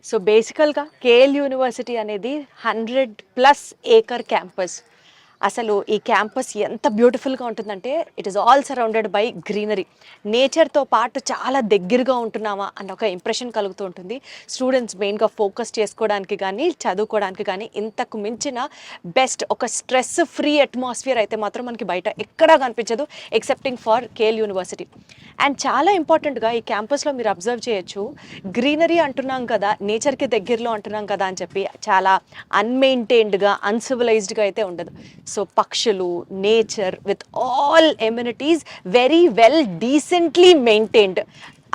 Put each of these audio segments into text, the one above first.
So బేసికల్గా KL university అనేది 100+ acre campus. అసలు ఈ క్యాంపస్ ఎంత బ్యూటిఫుల్గా ఉంటుందంటే it is all surrounded by greenery. నేచర్తో పాటు చాలా దగ్గరగా ఉంటున్నామా అన్న ఒక ఇంప్రెషన్ కలుగుతూ ఉంటుంది. స్టూడెంట్స్ మెయిన్గా ఫోకస్ చేసుకోవడానికి కానీ చదువుకోవడానికి కానీ ఇంతకు మించిన బెస్ట్ ఒక స్ట్రెస్ ఫ్రీ అట్మాస్ఫియర్ అయితే మాత్రం మనకి బయట ఎక్కడా కనిపించదు excepting for KL university. And చాలా ఇంపార్టెంట్గా ఈ క్యాంపస్లో మీరు అబ్జర్వ్ చేయొచ్చు, గ్రీనరీ అంటున్నాం కదా, నేచర్కి దగ్గరలో అంటున్నాం కదా అని చెప్పి చాలా అన్మెయింటైన్డ్గా అన్సివిలైజ్డ్గా అయితే ఉండదు. సో పక్షులు, nature with all amenities very well decently maintained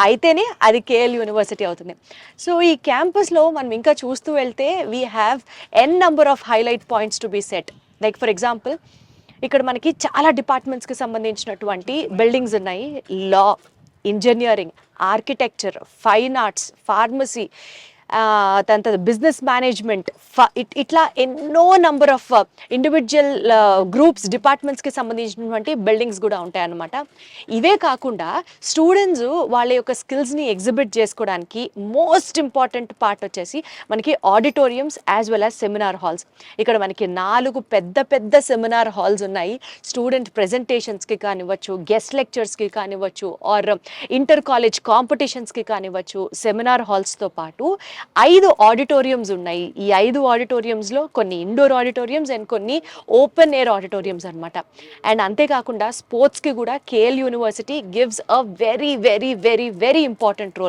అయితేనే అది కేఎల్ యూనివర్సిటీ అవుతుంది. సో ఈ క్యాంపస్లో మనం ఇంకా చూస్తూ వెళ్తే we have an number of highlight points to be set. Like for example, ఇక్కడ మనకి చాలా డిపార్ట్మెంట్స్కి సంబంధించినటువంటి బిల్డింగ్స్ ఉన్నాయి. Law, engineering, architecture, fine arts, pharmacy, దాని తర్వాత బిజినెస్ మేనేజ్మెంట్, ఇట్లా ఎన్నో నంబర్ ఆఫ్ ఇండివిజువల్ గ్రూప్స్ డిపార్ట్మెంట్స్కి సంబంధించినటువంటి బిల్డింగ్స్ కూడా ఉంటాయన్నమాట. ఇవే కాకుండా స్టూడెంట్స్ వాళ్ళ యొక్క స్కిల్స్ని ఎగ్జిబిట్ చేసుకోవడానికి మోస్ట్ ఇంపార్టెంట్ పార్ట్ వచ్చేసి మనకి auditoriums as well as seminar halls. ఇక్కడ మనకి 4 పెద్ద పెద్ద సెమినార్ హాల్స్ ఉన్నాయి. స్టూడెంట్ ప్రెజెంటేషన్స్కి కానివ్వచ్చు, గెస్ట్ లెక్చర్స్కి కానివ్వచ్చు, ఆర్ ఇంటర్ కాలేజ్ కాంపిటీషన్స్కి కానివ్వచ్చు. సెమినార్ హాల్స్తో పాటు 5 ఆడిటోరియంస్ ఉన్నాయి. ఈ 5 ఆడిటోరియంస్లో కొన్ని ఇండోర్ ఆడిటోరియంస్ అండ్ కొన్ని ఓపెన్ ఎయిర్ ఆడిటోరియంస్ అనమాట. అండ్ అంతేకాకుండా స్పోర్ట్స్కి కూడా KL University gives a very very very very important role.